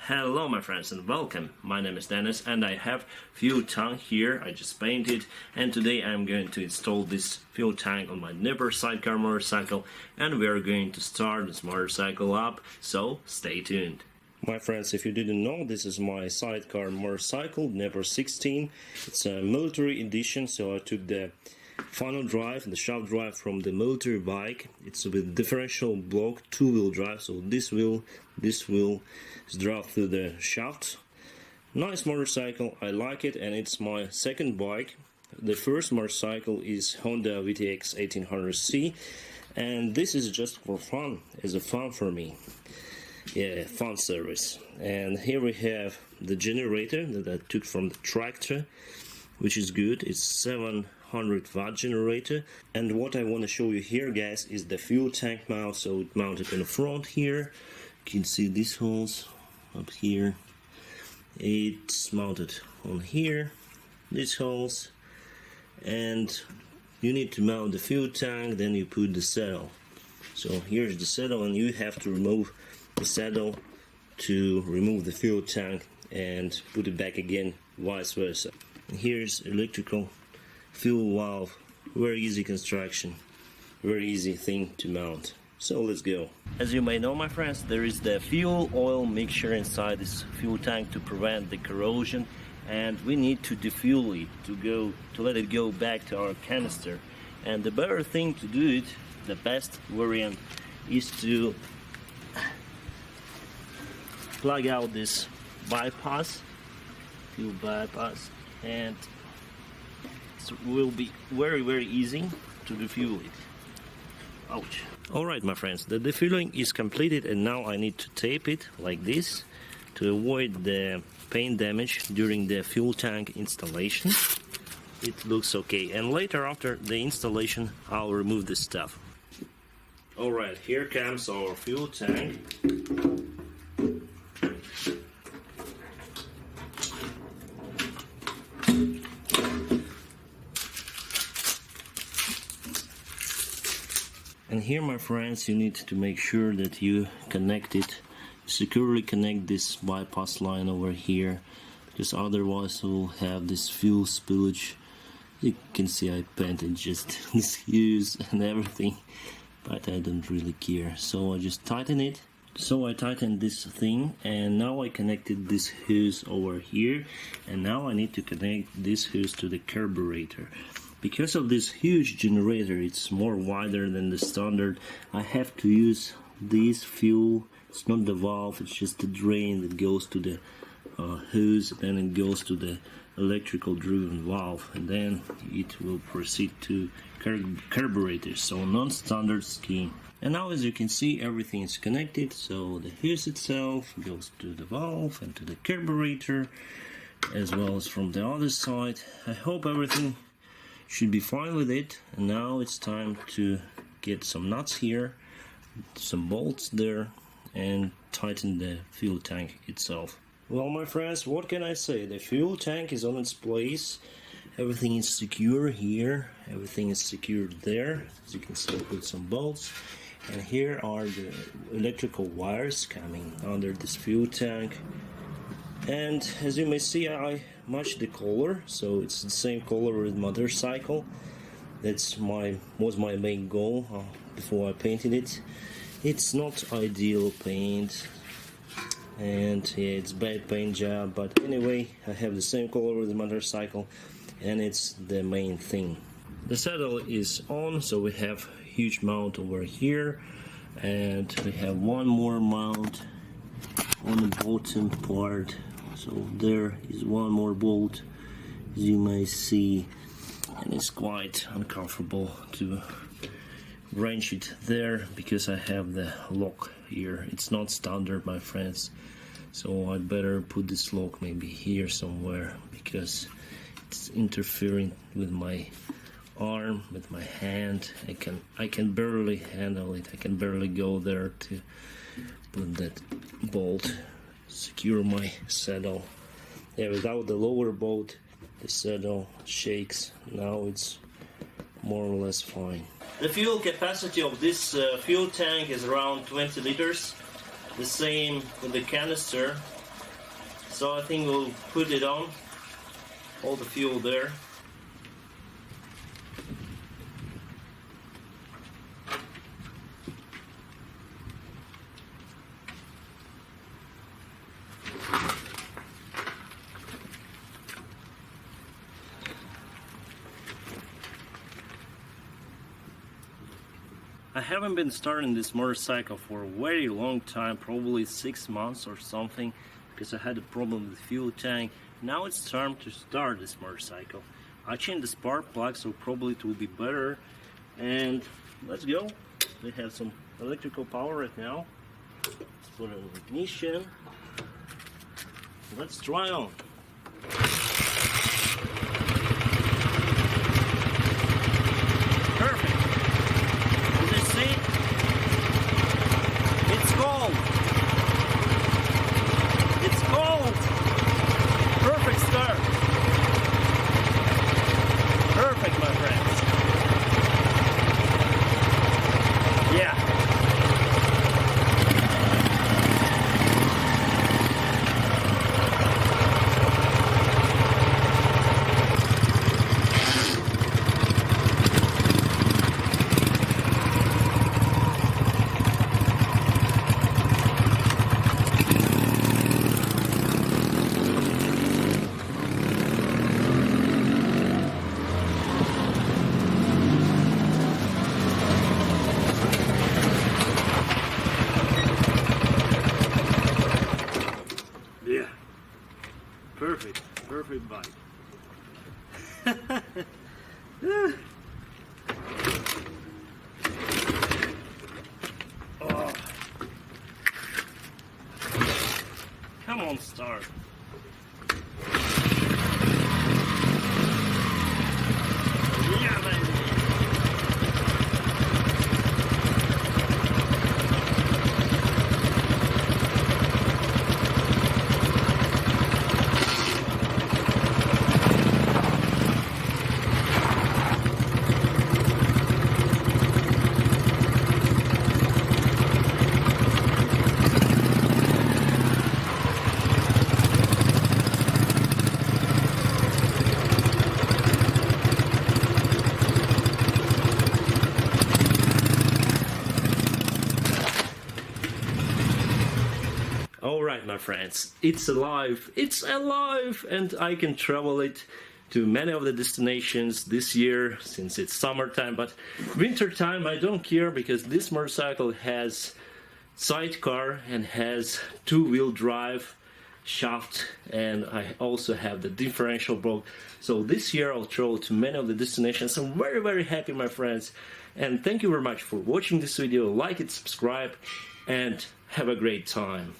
Hello my friends and welcome. My name is Dennis and I have fuel tank here. I just painted and today I'm going to install this fuel tank on my Dnepr sidecar motorcycle and we are going to start this motorcycle up, so stay tuned. My friends, if you didn't know, this is my sidecar motorcycle Dnepr 16. It's a military edition, so I took the final drive, the shaft drive from the military bike. It's with differential block, two-wheel drive, so this wheel is drive through the shaft. Nice motorcycle, I like it, and it's my second bike. The first motorcycle is Honda VTX 1800C, and this is just for fun, as a fun for me. Yeah, fun service. And here we have the generator that I took from the tractor, which is good. It's 700 watt generator. And what I want to show you here, guys, is the fuel tank mount. So it mounted in the front here. You can see these holes up here. It's mounted on here, these holes, and you need to mount the fuel tank, then you put the saddle. So here's the saddle, and you have to remove the saddle to remove the fuel tank and put it back again, vice versa. And here's electrical fuel valve, very easy construction, very easy thing to mount. So let's go. As you may know, my friends, there is the fuel oil mixture inside this fuel tank to prevent the corrosion, and we need to defuel it to let it go back to our canister. And the better thing to do it, the best variant, is to plug out this bypass, fuel bypass, and it will be very easy to defuel it. Ouch. Alright my friends, the defueling is completed and now I need to tape it like this to avoid the paint damage during the fuel tank installation. It looks okay, and later after the installation I'll remove this stuff. Alright, here comes our fuel tank. And here, my friends, you need to make sure that you securely connect this bypass line over here, because otherwise we'll have this fuel spillage. You can see I painted just this hose and everything, but I don't really care, so I just tighten it. So I tightened this thing, and now I connected this hose over here, and now I need to connect this hose to the carburetor. Because of this huge generator, it's more wider than the standard, I have to use this fuel. It's not the valve, it's just the drain that goes to the hose, and it goes to the electrical driven valve, and then it will proceed to carburetor, so non-standard scheme. And now, as you can see, everything is connected, so the hose itself goes to the valve and to the carburetor, as well as from the other side. I hope everything should be fine with it. And now it's time to get some nuts here, some bolts there, and tighten the fuel tank itself. Well, my friends, what can I say? The fuel tank is on its place. Everything is secure here, everything is secured there. As you can see, I put some bolts, and here are the electrical wires coming under this fuel tank. And as you may see, I matched the color, so it's the same color with motorcycle. That's was my main goal before I painted it. It's not ideal paint, and yeah, it's bad paint job, but anyway, I have the same color with the motorcycle, and it's the main thing. The saddle is on, so we have huge mount over here, and we have one more mount on the bottom part. So there is one more bolt, as you may see, and it's quite uncomfortable to wrench it there because I have the lock here. It's not standard, my friends, so I better put this lock maybe here somewhere, because it's interfering with my arm, with my hand. I can barely handle it. I can barely go there to put that bolt, secure my saddle. Yeah, without the lower bolt the saddle shakes. Now it's more or less fine. The fuel capacity of this fuel tank is around 20 liters. The same with the canister. So I think we'll put it on, all the fuel there. I haven't been starting this motorcycle for a very long time, probably 6 months or something, because I had a problem with the fuel tank. Now it's time to start this motorcycle. I changed the spark plug, so probably it will be better. And let's go. We have some electrical power right now. Let's put it in ignition. Let's try on. Perfect bike. Oh. Come on, start. Yeah, baby. Alright, my friends, it's alive, and I can travel it to many of the destinations this year since it's summertime, but winter time I don't care because this motorcycle has sidecar and has two-wheel drive shaft, and I also have the differential broke. So this year I'll travel to many of the destinations. I'm very happy, my friends, and thank you very much for watching this video. Like it, subscribe, and have a great time.